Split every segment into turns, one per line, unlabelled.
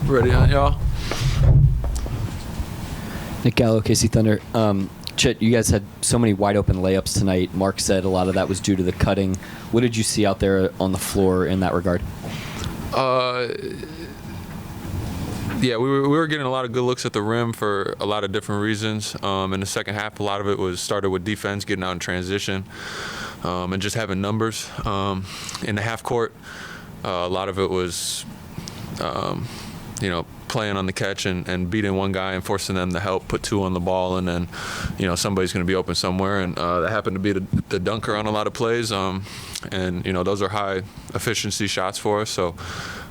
Ready on y'all?
Nick Gallo, OKC Thunder. Chet, you guys had so many wide open layups tonight. Mark said a lot of that was due to the cutting. What did you see out there on the floor in that regard?
Yeah, we were getting a lot of good looks at the rim for a lot of different reasons. In the second half, a lot of it started with defense, getting out in transition, and just having numbers. In the half court, a lot of it was, playing on the catch and beating one guy and forcing them to help put two on the ball, and then, somebody's going to be open somewhere. And that happened to be the dunker on a lot of plays. And those are high efficiency shots for us. So,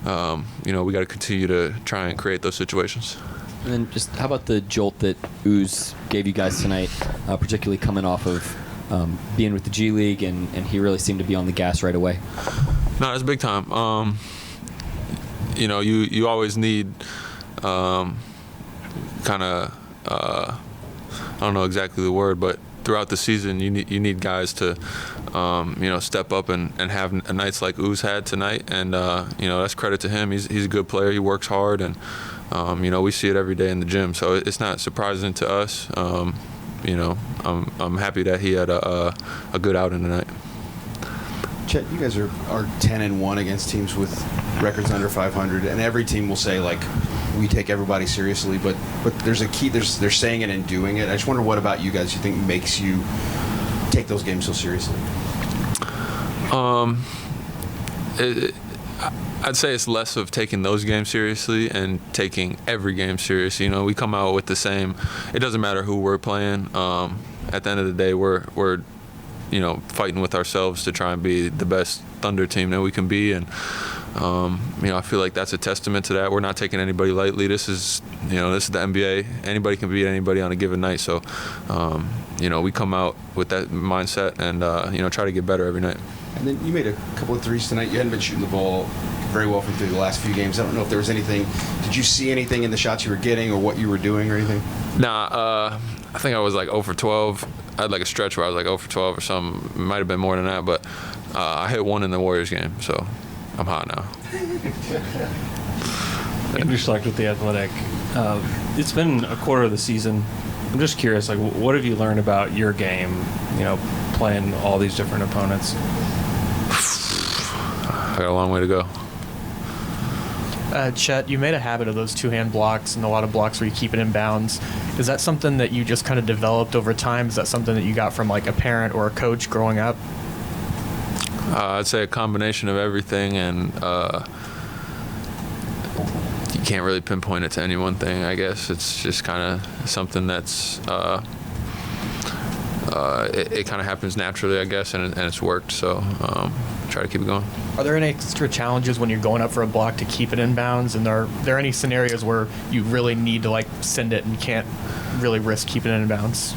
we got to continue to try and create those situations.
And then just how about the jolt that Ooze gave you guys tonight, particularly coming off of being with the G League, and he really seemed to be on the gas right away?
No, it's big time. You always need I don't know exactly the word, but throughout the season you need guys to step up and have nights like Ooze had tonight, and that's credit to him. He's a good player. He works hard, and we see it every day in the gym, so it's not surprising to us. I'm happy that he had a good outing tonight.
Chet, you guys are 10-1 against teams with records under 500, and every team will say, like, we take everybody seriously, but there's a key. They're saying it and doing it. I just wonder what about you guys you think makes you take those games so seriously?
I'd say it's less of taking those games seriously and taking every game seriously. We come out with the same. It doesn't matter who we're playing. At the end of the day, we're fighting with ourselves to try and be the best Thunder team that we can be, and I feel like that's a testament to that. We're not taking anybody lightly. This is the NBA. Anybody can beat anybody on a given night. So, we come out with that mindset and try to get better every night.
And then you made a couple of threes tonight. You hadn't been shooting the ball very well through the last few games. I don't know if there was anything. Did you see anything in the shots you were getting or what you were doing or anything?
Nah, I think I was like 0 for 12. I had like a stretch where I was like 0 for 12 or something. It might have been more than that, but I hit one in the Warriors game, so I'm hot now.
Andrew Schlecht with The Athletic. It's been a quarter of the season. I'm just curious, like, what have you learned about your game, playing all these different opponents?
I got a long way to go.
Chet, you made a habit of those two-hand blocks and a lot of blocks where you keep it in bounds. Is that something that you just kind of developed over time? Is that something that you got from like a parent or a coach growing up?
I'd say a combination of everything, and you can't really pinpoint it to any one thing, I guess. It's just kind of something that's it kind of happens naturally, I guess, and it's worked, so try to keep it going.
Are there any extra challenges when you're going up for a block to keep it in bounds, and are there any scenarios where you really need to like send it and you can't really risk keeping it in bounds?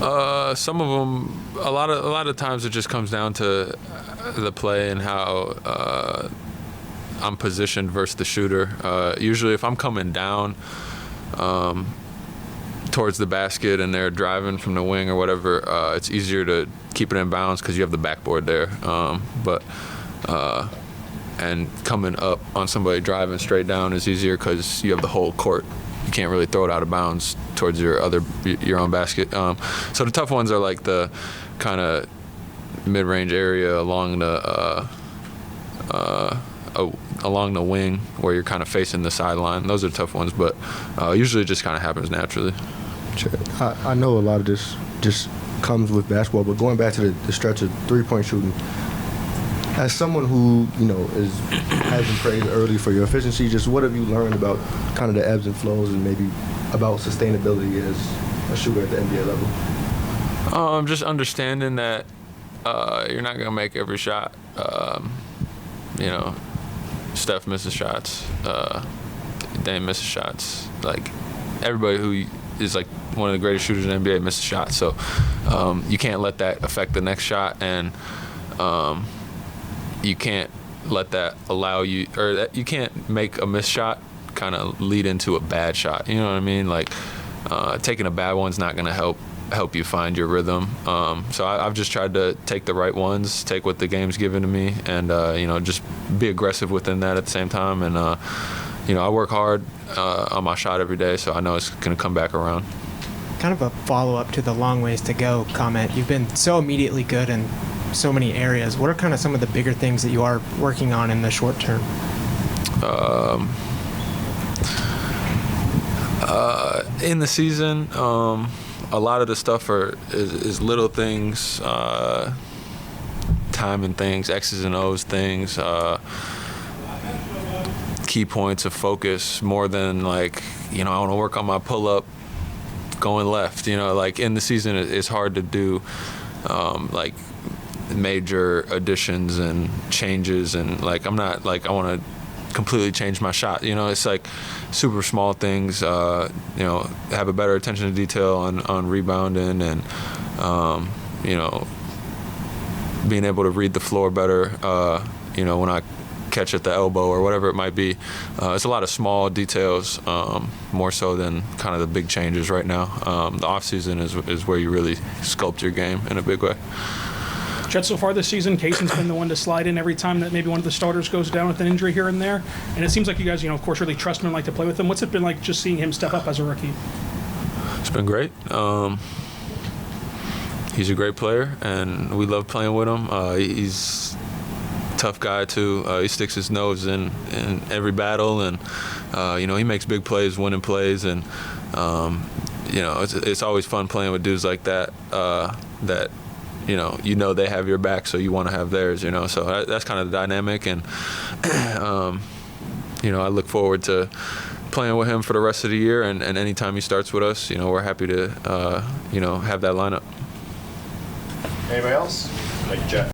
Some of them, a lot of times it just comes down to the play and how I'm positioned versus the shooter. Usually if I'm coming down towards the basket and they're driving from the wing or whatever, it's easier to keep it in bounds because you have the backboard there. And coming up on somebody driving straight down is easier because you have the whole court. You can't really throw it out of bounds towards your own basket. So the tough ones are like the kind of mid-range area along the wing where you're kind of facing the sideline. Those are tough ones, but usually it just kind of happens naturally.
I know a lot of this just comes with basketball, but going back to the stretch of three-point shooting, as someone who has been praised early for your efficiency, just what have you learned about kind of the ebbs and flows and maybe about sustainability as a shooter at the NBA level?
Just understanding that you're not gonna make every shot. Steph misses shots, Dame misses shots. Like everybody who is like one of the greatest shooters in the NBA misses shots. So you can't let that affect the next shot, and you can't let that allow you, or that you can't make a missed shot kind of lead into a bad shot. You know what I mean? Like taking a bad one's not gonna help you find your rhythm. So I've just tried to take the right ones, take what the game's given to me, and just be aggressive within that at the same time, and I work hard on my shot every day, so I know it's going to come back around.
Kind of a follow-up to the long ways to go comment. You've been so immediately good in so many areas. What are kind of some of the bigger things that you are working on in the short term?
In the season, a lot of the stuff is little things, timing things, X's and O's things, key points of focus more than I want to work on my pull-up going left. In the season it's hard to do major additions and changes, and I'm not I want to completely change my shot. It's super small things. Have a better attention to detail on rebounding, and being able to read the floor better. When I catch at the elbow or whatever it might be. It's a lot of small details, more so than kind of the big changes right now. The off season is where you really sculpt your game in a big way.
Chet, so far this season, Kaysen's been the one to slide in every time that maybe one of the starters goes down with an injury here and there. And it seems like you guys, of course, really trust him and like to play with him. What's it been like just seeing him step up as a rookie?
It's been great. He's a great player, and we love playing with him. He's a tough guy, too. He sticks his nose in every battle, and, he makes big plays, winning plays. And, it's always fun playing with dudes like that, that they have your back, so you want to have theirs, So that's kind of the dynamic, and, I look forward to playing with him for the rest of the year, and anytime he starts with us, we're happy to, have that lineup.
Anybody else? Like Jet.